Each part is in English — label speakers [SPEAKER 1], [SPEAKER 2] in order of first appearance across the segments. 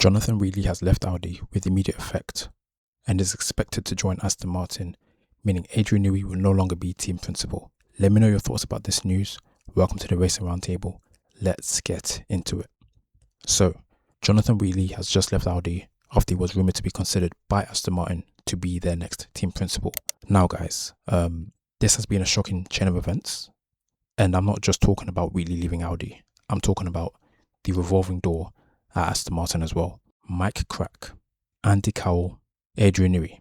[SPEAKER 1] Jonathan Wheatley has left Audi with immediate effect and is expected to join Aston Martin, meaning Adrian Newey will no longer be team principal. Let me know your thoughts about this news. Welcome to the Racing Roundtable. Let's get into it. So, Jonathan Wheatley has just left Audi after he was rumoured to be considered by Aston Martin to be their next team principal. Now guys, this has been a shocking chain of events, and I'm not just talking about Wheatley leaving Audi. I'm talking about the revolving door at Aston Martin as well. Mike Crack, Andy Cowell, Adrian Newey.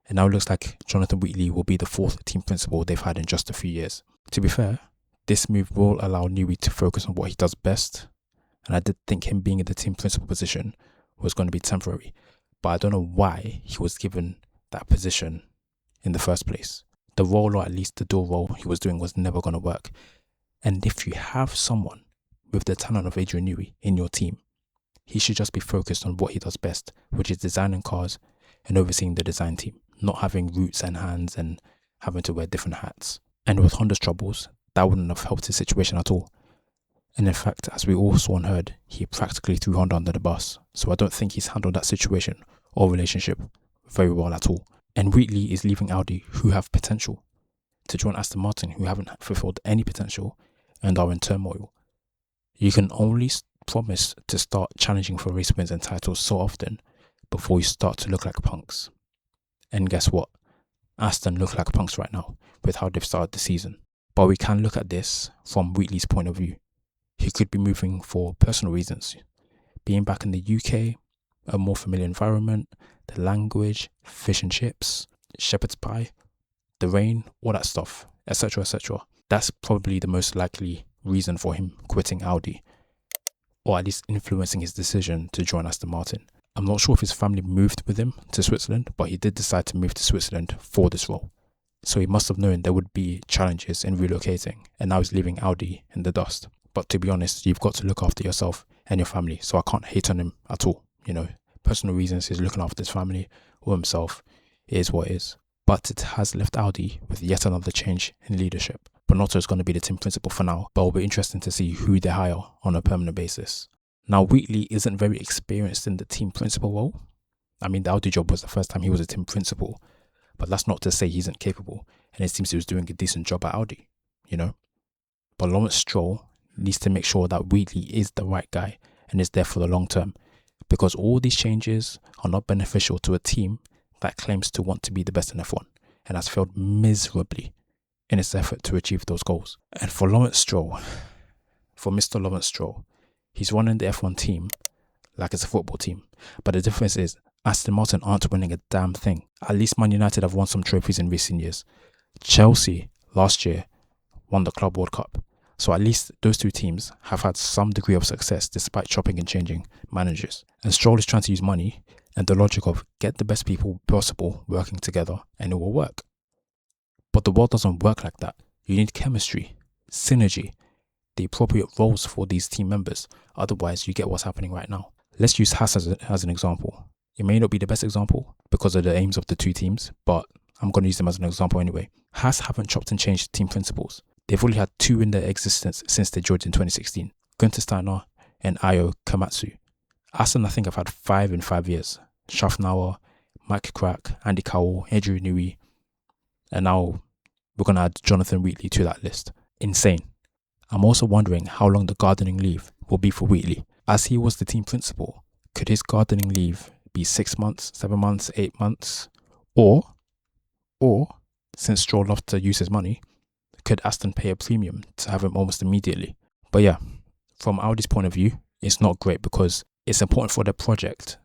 [SPEAKER 1] And now it looks like Jonathan Wheatley will be the fourth team principal they've had in just a few years. To be fair, this move will allow Newey to focus on what he does best, and I did think him being in the team principal position was going to be temporary, but I don't know why he was given that position in the first place. The role, or at least the dual role he was doing, was never going to work. And if you have someone with the talent of Adrian Newey in your team, he should just be focused on what he does best, which is designing cars and overseeing the design team, not having roots and hands and having to wear different hats. And with Honda's troubles, that wouldn't have helped his situation at all. And in fact, as we all saw and heard, he practically threw Honda under the bus. So I don't think he's handled that situation or relationship very well at all. And Wheatley is leaving Audi, who have potential, to join Aston Martin, who haven't fulfilled any potential and are in turmoil. You can only promise to start challenging for race wins and titles so often before you start to look like punks. And guess what? Aston look like punks right now with how they've started the season. But we can look at this from Wheatley's point of view. He could be moving for personal reasons. Being back in the UK, a more familiar environment, the language, fish and chips, shepherd's pie, the rain, all that stuff, etc, etc. That's probably the most likely reason for him quitting Audi, or at least influencing his decision to join Aston Martin. I'm not sure if his family moved with him to Switzerland, but he did decide to move to Switzerland for this role. So he must have known there would be challenges in relocating, and now he's leaving Audi in the dust. But to be honest, you've got to look after yourself and your family, so I can't hate on him at all. You know, personal reasons, he's looking after his family or himself. It is what it is. But it has left Audi with yet another change in leadership. Bonotto is going to be the team principal for now, but it'll be interesting to see who they hire on a permanent basis. Now, Wheatley isn't very experienced in the team principal role. I mean, the Audi job was the first time he was a team principal, but that's not to say he isn't capable, and it seems he was doing a decent job at Audi, you know. But Lawrence Stroll needs to make sure that Wheatley is the right guy and is there for the long term, because all these changes are not beneficial to a team that claims to want to be the best in F1 and has failed miserably in its effort to achieve those goals. And for Lawrence Stroll, for Mr. Lawrence Stroll, he's running the F1 team like it's a football team. But the difference is Aston Martin aren't winning a damn thing. At least Man United have won some trophies in recent years. Chelsea last year won the Club World Cup. So at least those two teams have had some degree of success despite chopping and changing managers. And Stroll is trying to use money and the logic of get the best people possible working together and it will work. But the world doesn't work like that. You need chemistry, synergy, the appropriate roles for these team members. Otherwise, you get what's happening right now. Let's use Haas as an example. It may not be the best example because of the aims of the two teams, but I'm going to use them as an example anyway. Haas haven't chopped and changed team principals. They've only had two in their existence since they joined in 2016. Gunther Steiner and Ayo Komatsu. Aston, I think, have had 5 in 5 years. Schaffnauer, Mike Crack, Andy Cowell, Adrian Newey, and now we're going to add Jonathan Wheatley to that list. Insane. I'm also wondering how long the gardening leave will be for Wheatley. As he was the team principal, could his gardening leave be 6 months, 7 months, 8 months? Or, since Stroll loved to use his money, could Aston pay a premium to have him almost immediately? But yeah, from Audi's point of view, it's not great because it's important for their project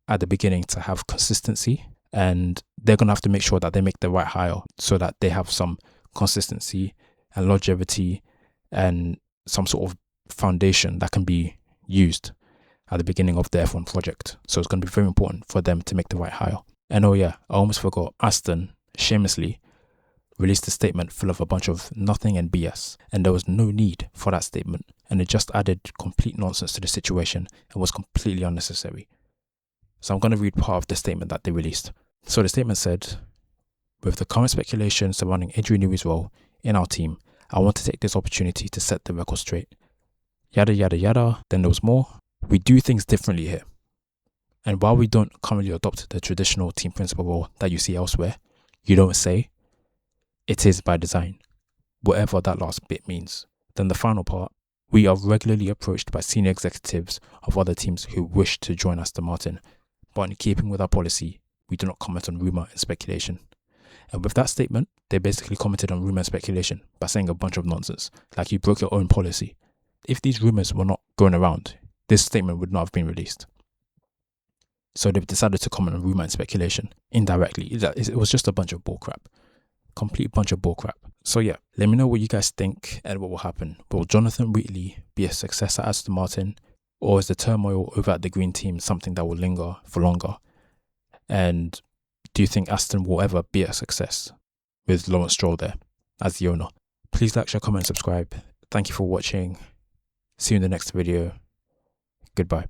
[SPEAKER 1] at the beginning to have consistency, and they're going to have to make sure that they make the right hire so that they have some consistency and longevity and some sort of foundation that can be used at the beginning of the F1 project. So it's going to be very important for them to make the right hire. And oh yeah, I almost forgot, Aston shamelessly released a statement full of a bunch of nothing and BS, and there was no need for that statement, and it just added complete nonsense to the situation and was completely unnecessary. So I'm going to read part of the statement that they released. So the statement said, with the current speculation surrounding Adrian Newey's role in our team, I want to take this opportunity to set the record straight. Yada yada yada, then there was more. We do things differently here. And while we don't currently adopt the traditional team principal role that you see elsewhere, you don't say, it is by design, whatever that last bit means. Then the final part, we are regularly approached by senior executives of other teams who wish to join Aston Martin, but in keeping with our policy, we do not comment on rumour and speculation. And with that statement, they basically commented on rumour and speculation by saying a bunch of nonsense, like you broke your own policy. If these rumours were not going around, this statement would not have been released. So they've decided to comment on rumour and speculation indirectly. It was just a bunch of bullcrap. Complete bunch of bullcrap. So yeah, let me know what you guys think and what will happen. Will Jonathan Wheatley be a success at Aston Martin, or is the turmoil over at the Green Team something that will linger for longer? And do you think Aston will ever be a success with Lawrence Stroll there as the owner? Please like, share, comment, and subscribe. Thank you for watching. See you in the next video. Goodbye.